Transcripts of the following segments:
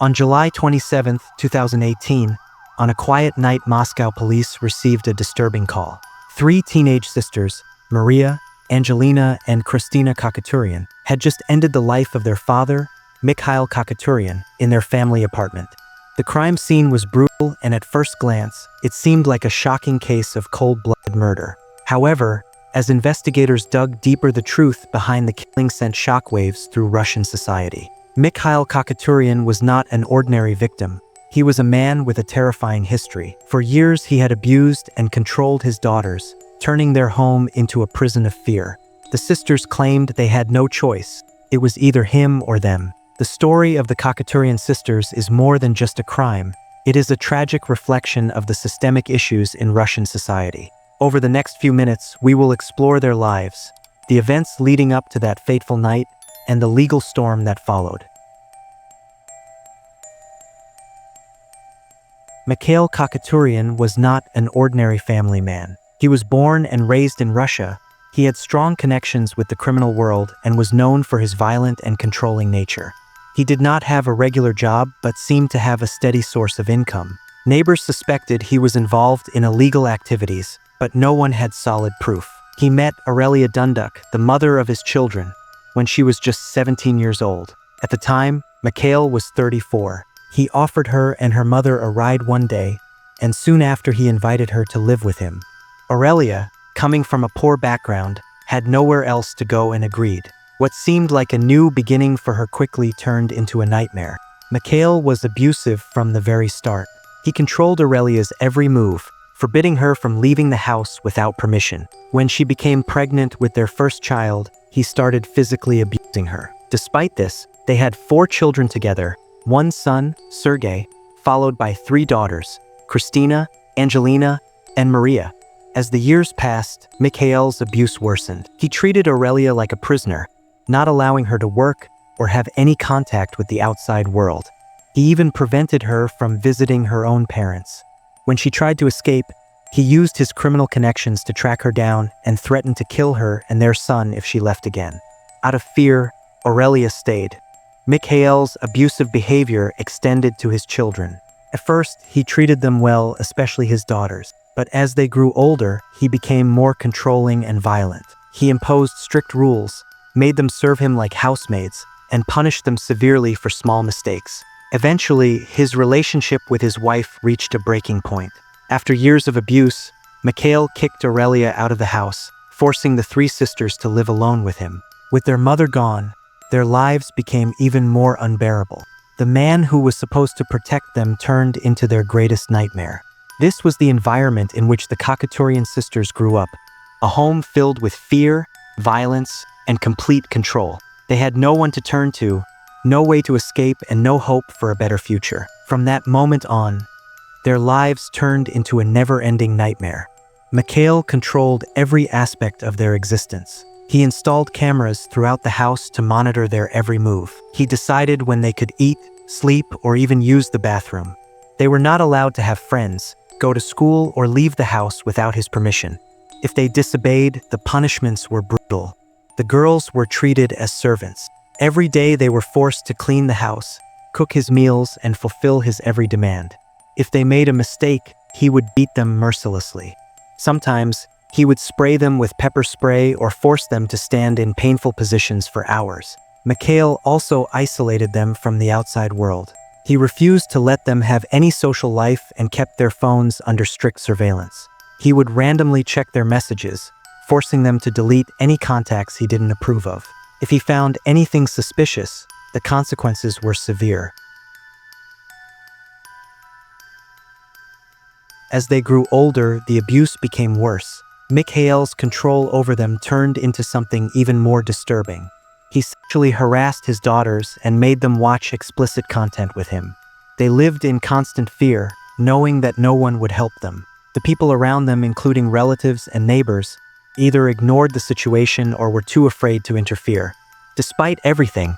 On July 27, 2018, on a quiet night, Moscow police received a disturbing call. Three teenage sisters, Maria, Angelina, and Kristina Khachaturyan, had just ended the life of their father, Mikhail Khachaturyan, in their family apartment. The crime scene was brutal, and at first glance, it seemed like a shocking case of cold-blooded murder. However, as investigators dug deeper, the truth behind the killing sent shockwaves through Russian society. Mikhail Khachaturyan was not an ordinary victim. He was a man with a terrifying history. For years, he had abused and controlled his daughters, turning their home into a prison of fear. The sisters claimed they had no choice. It was either him or them. The story of the Khachaturyan sisters is more than just a crime. It is a tragic reflection of the systemic issues in Russian society. Over the next few minutes, we will explore their lives, the events leading up to that fateful night, and the legal storm that followed. Mikhail Khachaturyan was not an ordinary family man. He was born and raised in Russia. He had strong connections with the criminal world and was known for his violent and controlling nature. He did not have a regular job but seemed to have a steady source of income. Neighbors suspected he was involved in illegal activities, but no one had solid proof. He met Aurelia Dunduk, the mother of his children, when she was just 17 years old. At the time, Mikhail was 34. He offered her and her mother a ride one day, and soon after he invited her to live with him. Aurelia, coming from a poor background, had nowhere else to go and agreed. What seemed like a new beginning for her quickly turned into a nightmare. Mikhail was abusive from the very start. He controlled Aurelia's every move, forbidding her from leaving the house without permission. When she became pregnant with their first child, he started physically abusing her. Despite this, they had 4 children together, one son, Sergei, followed by 3 daughters, Kristina, Angelina, and Maria. As the years passed, Mikhail's abuse worsened. He treated Aurelia like a prisoner, not allowing her to work or have any contact with the outside world. He even prevented her from visiting her own parents. When she tried to escape, he used his criminal connections to track her down and threatened to kill her and their son if she left again. Out of fear, Aurelia stayed. Mikhail's abusive behavior extended to his children. At first, he treated them well, especially his daughters. But as they grew older, he became more controlling and violent. He imposed strict rules, made them serve him like housemaids, and punished them severely for small mistakes. Eventually, his relationship with his wife reached a breaking point. After years of abuse, Mikhail kicked Aurelia out of the house, forcing the 3 sisters to live alone with him. With their mother gone, their lives became even more unbearable. The man who was supposed to protect them turned into their greatest nightmare. This was the environment in which the Khachaturyan sisters grew up, a home filled with fear, violence, and complete control. They had no one to turn to, no way to escape, and no hope for a better future. From that moment on, their lives turned into a never-ending nightmare. Mikhail controlled every aspect of their existence. He installed cameras throughout the house to monitor their every move. He decided when they could eat, sleep, or even use the bathroom. They were not allowed to have friends, go to school, or leave the house without his permission. If they disobeyed, the punishments were brutal. The girls were treated as servants. Every day they were forced to clean the house, cook his meals, and fulfill his every demand. If they made a mistake, he would beat them mercilessly. Sometimes, he would spray them with pepper spray or force them to stand in painful positions for hours. Mikhail also isolated them from the outside world. He refused to let them have any social life and kept their phones under strict surveillance. He would randomly check their messages, forcing them to delete any contacts he didn't approve of. If he found anything suspicious, the consequences were severe. As they grew older, the abuse became worse. Mikhail's control over them turned into something even more disturbing. He sexually harassed his daughters and made them watch explicit content with him. They lived in constant fear, knowing that no one would help them. The people around them, including relatives and neighbors, either ignored the situation or were too afraid to interfere. Despite everything,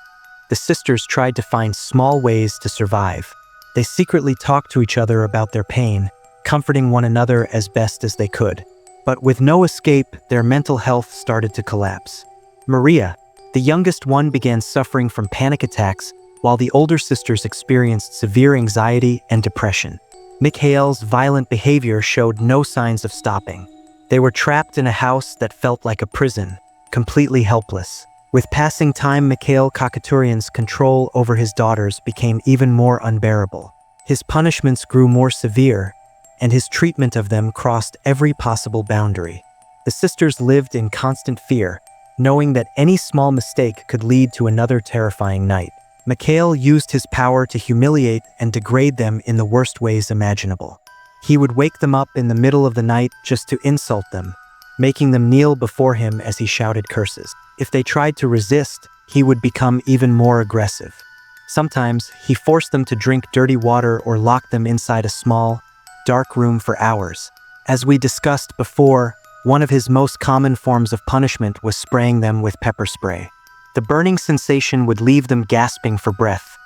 the sisters tried to find small ways to survive. They secretly talked to each other about their pain, comforting one another as best as they could. But with no escape, their mental health started to collapse. Maria, the youngest one, began suffering from panic attacks while the older sisters experienced severe anxiety and depression. Mikhail's violent behavior showed no signs of stopping. They were trapped in a house that felt like a prison, completely helpless. With passing time, Mikhail Khachaturyan's control over his daughters became even more unbearable. His punishments grew more severe, and his treatment of them crossed every possible boundary. The sisters lived in constant fear, knowing that any small mistake could lead to another terrifying night. Mikhail used his power to humiliate and degrade them in the worst ways imaginable. He would wake them up in the middle of the night just to insult them, making them kneel before him as he shouted curses. If they tried to resist, he would become even more aggressive. Sometimes, he forced them to drink dirty water or locked them inside a small, dark room for hours. As we discussed before, one of his most common forms of punishment was spraying them with pepper spray. The burning sensation would leave them gasping for breath,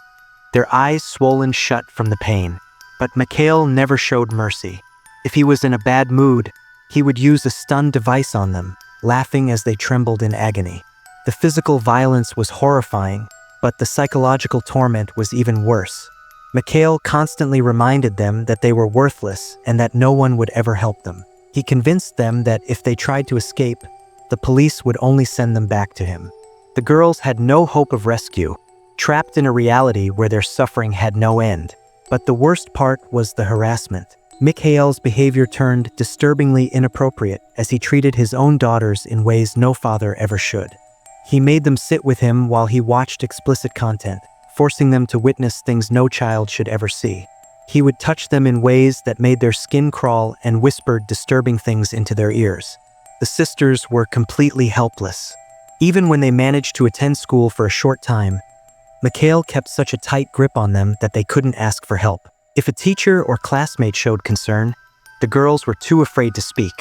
their eyes swollen shut from the pain. But Mikhail never showed mercy. If he was in a bad mood, he would use a stun device on them, laughing as they trembled in agony. The physical violence was horrifying, but the psychological torment was even worse. Mikhail constantly reminded them that they were worthless and that no one would ever help them. He convinced them that if they tried to escape, the police would only send them back to him. The girls had no hope of rescue, trapped in a reality where their suffering had no end. But the worst part was the harassment. Mikhail's behavior turned disturbingly inappropriate as he treated his own daughters in ways no father ever should. He made them sit with him while he watched explicit content, forcing them to witness things no child should ever see. He would touch them in ways that made their skin crawl and whispered disturbing things into their ears. The sisters were completely helpless. Even when they managed to attend school for a short time, Mikhail kept such a tight grip on them that they couldn't ask for help. If a teacher or classmate showed concern, the girls were too afraid to speak.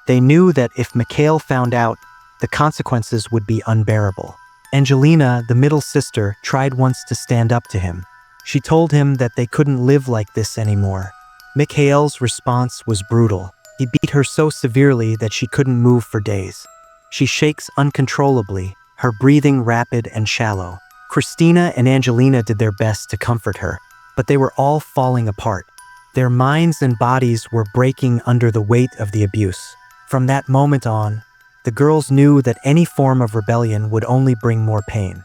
They knew that if Mikhail found out, the consequences would be unbearable. Angelina, the middle sister, tried once to stand up to him. She told him that they couldn't live like this anymore. Mikhail's response was brutal. He beat her so severely that she couldn't move for days. She shakes uncontrollably, her breathing rapid and shallow. Christina and Angelina did their best to comfort her, but they were all falling apart. Their minds and bodies were breaking under the weight of the abuse. From that moment on, the girls knew that any form of rebellion would only bring more pain.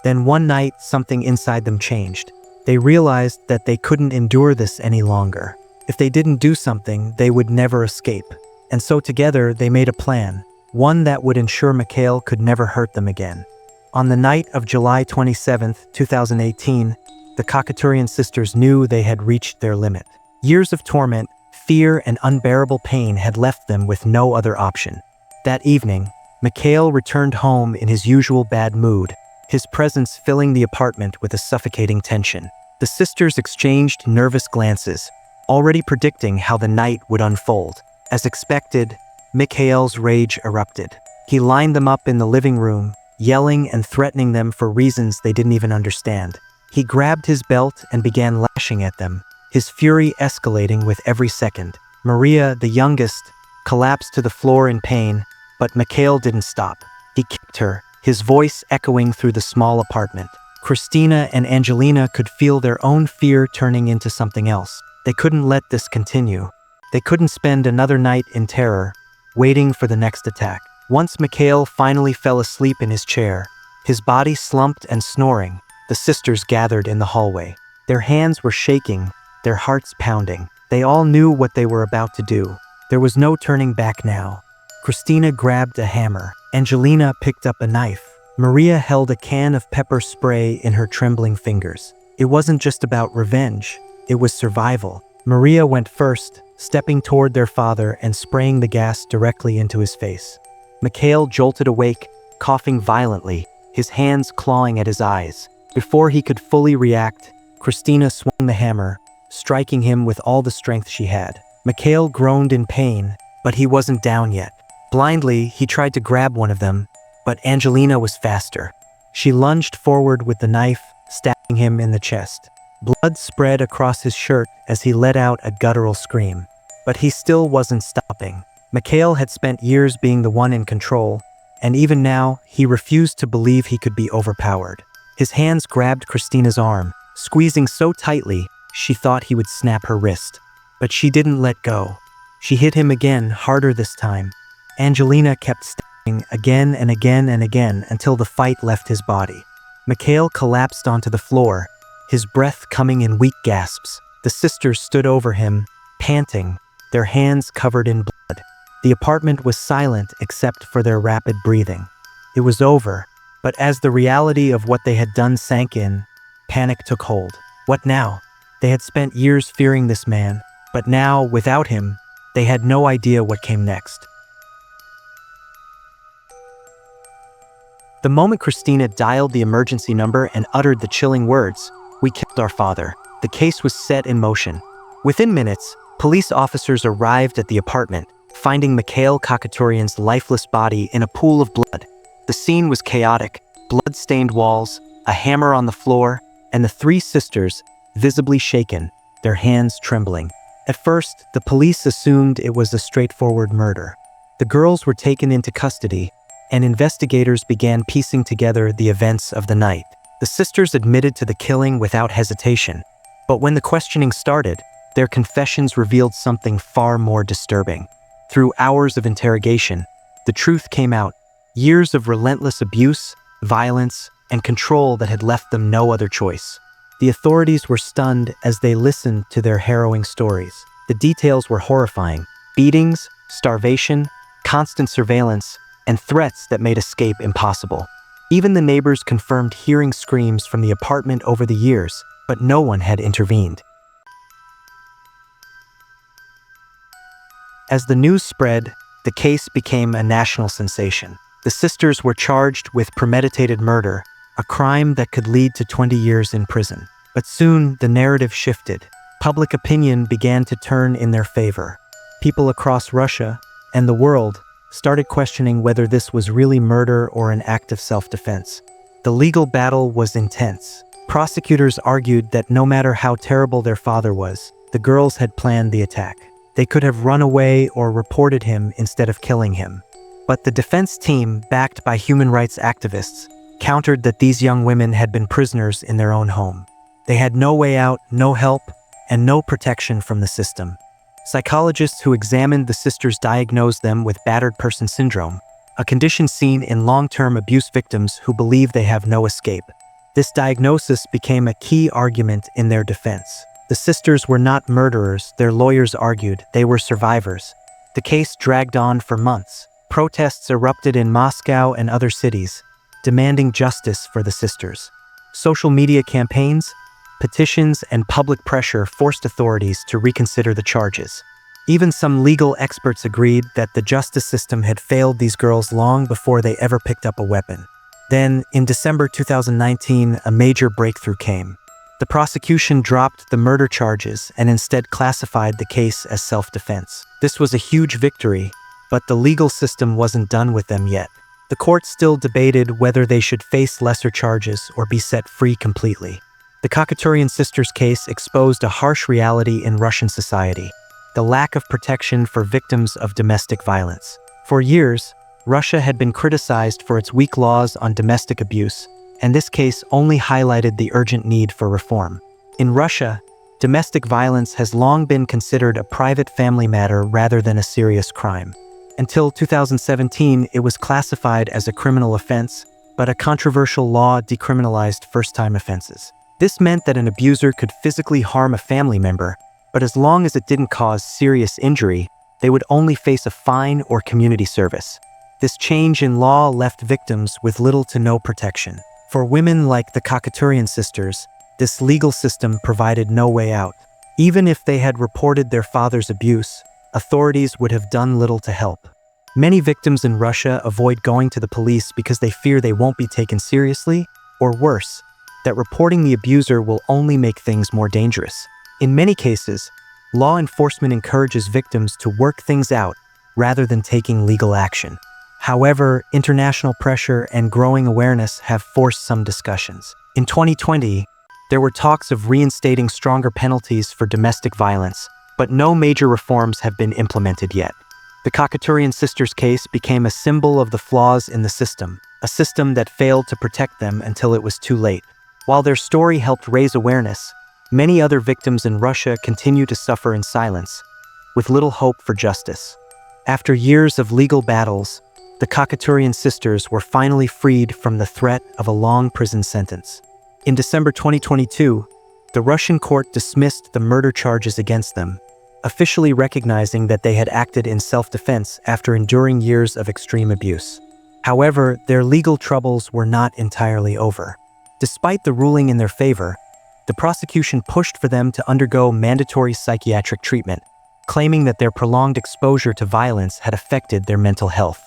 Then one night, something inside them changed. They realized that they couldn't endure this any longer. If they didn't do something, they would never escape. And so together, they made a plan. One that would ensure Mikhail could never hurt them again. On the night of July 27, 2018, the Khachaturyan sisters knew they had reached their limit. Years of torment, fear, and unbearable pain had left them with no other option. That evening, Mikhail returned home in his usual bad mood, his presence filling the apartment with a suffocating tension. The sisters exchanged nervous glances, already predicting how the night would unfold. As expected, Mikhail's rage erupted. He lined them up in the living room, yelling and threatening them for reasons they didn't even understand. He grabbed his belt and began lashing at them, his fury escalating with every second. Maria, the youngest, collapsed to the floor in pain, but Mikhail didn't stop. He kicked her, his voice echoing through the small apartment. Christina and Angelina could feel their own fear turning into something else. They couldn't let this continue. They couldn't spend another night in terror, waiting for the next attack. Once Mikhail finally fell asleep in his chair, his body slumped and snoring, the sisters gathered in the hallway. Their hands were shaking, their hearts pounding. They all knew what they were about to do. There was no turning back now. Christina grabbed a hammer. Angelina picked up a knife. Maria held a can of pepper spray in her trembling fingers. It wasn't just about revenge, it was survival. Maria went first, stepping toward their father and spraying the gas directly into his face. Mikhail jolted awake, coughing violently, his hands clawing at his eyes. Before he could fully react, Christina swung the hammer, striking him with all the strength she had. Mikhail groaned in pain, but he wasn't down yet. Blindly, he tried to grab one of them, but Angelina was faster. She lunged forward with the knife, stabbing him in the chest. Blood spread across his shirt as he let out a guttural scream. But he still wasn't stopping. Mikhail had spent years being the one in control, and even now, he refused to believe he could be overpowered. His hands grabbed Christina's arm, squeezing so tightly she thought he would snap her wrist. But she didn't let go. She hit him again, harder this time. Angelina kept stabbing again and again and again until the fight left his body. Mikhail collapsed onto the floor, his breath coming in weak gasps. The sisters stood over him, panting, their hands covered in blood. The apartment was silent except for their rapid breathing. It was over, but as the reality of what they had done sank in, panic took hold. What now? They had spent years fearing this man, but now, without him, they had no idea what came next. The moment Christina dialed the emergency number and uttered the chilling words, "We killed our father," the case was set in motion. Within minutes, police officers arrived at the apartment, finding Mikhail Khachaturyan's lifeless body in a pool of blood. The scene was chaotic, blood-stained walls, a hammer on the floor, and the three sisters, visibly shaken, their hands trembling. At first, the police assumed it was a straightforward murder. The girls were taken into custody, and investigators began piecing together the events of the night. The sisters admitted to the killing without hesitation, but when the questioning started, their confessions revealed something far more disturbing. Through hours of interrogation, the truth came out: years of relentless abuse, violence, and control that had left them no other choice. The authorities were stunned as they listened to their harrowing stories. The details were horrifying: beatings, starvation, constant surveillance, and threats that made escape impossible. Even the neighbors confirmed hearing screams from the apartment over the years, but no one had intervened. As the news spread, the case became a national sensation. The sisters were charged with premeditated murder, a crime that could lead to 20 years in prison. But soon, the narrative shifted. Public opinion began to turn in their favor. People across Russia and the world started questioning whether this was really murder or an act of self-defense. The legal battle was intense. Prosecutors argued that no matter how terrible their father was, the girls had planned the attack. They could have run away or reported him instead of killing him. But the defense team, backed by human rights activists, countered that these young women had been prisoners in their own home. They had no way out, no help, and no protection from the system. Psychologists who examined the sisters diagnosed them with battered person syndrome, a condition seen in long-term abuse victims who believe they have no escape. This diagnosis became a key argument in their defense. The sisters were not murderers, their lawyers argued; they were survivors. The case dragged on for months. Protests erupted in Moscow and other cities, demanding justice for the sisters. Social media campaigns, petitions, and public pressure forced authorities to reconsider the charges. Even some legal experts agreed that the justice system had failed these girls long before they ever picked up a weapon. Then, in December 2019, a major breakthrough came. The prosecution dropped the murder charges and instead classified the case as self-defense. This was a huge victory, but the legal system wasn't done with them yet. The court still debated whether they should face lesser charges or be set free completely. The Khachaturyan sisters' case exposed a harsh reality in Russian society: the lack of protection for victims of domestic violence. For years, Russia had been criticized for its weak laws on domestic abuse, and this case only highlighted the urgent need for reform. In Russia, domestic violence has long been considered a private family matter rather than a serious crime. Until 2017, it was classified as a criminal offense, but a controversial law decriminalized first-time offenses. This meant that an abuser could physically harm a family member, but as long as it didn't cause serious injury, they would only face a fine or community service. This change in law left victims with little to no protection. For women like the Khachaturyan sisters, this legal system provided no way out. Even if they had reported their father's abuse, authorities would have done little to help. Many victims in Russia avoid going to the police because they fear they won't be taken seriously, or worse, that reporting the abuser will only make things more dangerous. In many cases, law enforcement encourages victims to work things out rather than taking legal action. However, international pressure and growing awareness have forced some discussions. In 2020, there were talks of reinstating stronger penalties for domestic violence, but no major reforms have been implemented yet. The Khachaturyan sisters' case became a symbol of the flaws in the system, a system that failed to protect them until it was too late. While their story helped raise awareness, many other victims in Russia continue to suffer in silence, with little hope for justice. After years of legal battles, the Khachaturyan sisters were finally freed from the threat of a long prison sentence. In December 2022, the Russian court dismissed the murder charges against them, officially recognizing that they had acted in self-defense after enduring years of extreme abuse. However, their legal troubles were not entirely over. Despite the ruling in their favor, the prosecution pushed for them to undergo mandatory psychiatric treatment, claiming that their prolonged exposure to violence had affected their mental health.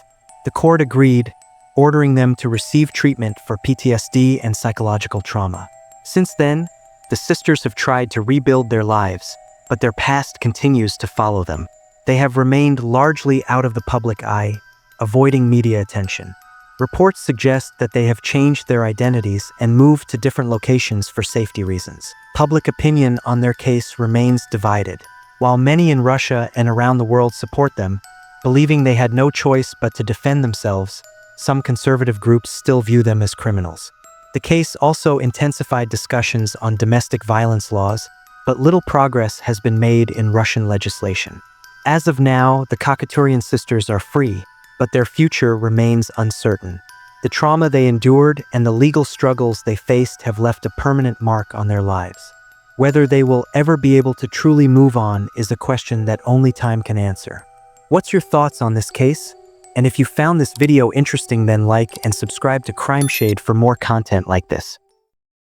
The court agreed, ordering them to receive treatment for PTSD and psychological trauma. Since then, the sisters have tried to rebuild their lives, but their past continues to follow them. They have remained largely out of the public eye, avoiding media attention. Reports suggest that they have changed their identities and moved to different locations for safety reasons. Public opinion on their case remains divided. While many in Russia and around the world support them, believing they had no choice but to defend themselves, some conservative groups still view them as criminals. The case also intensified discussions on domestic violence laws, but little progress has been made in Russian legislation. As of now, the Khachaturyan sisters are free, but their future remains uncertain. The trauma they endured and the legal struggles they faced have left a permanent mark on their lives. Whether they will ever be able to truly move on is a question that only time can answer. What's your thoughts on this case? And if you found this video interesting, then like and subscribe to Crime Shade for more content like this.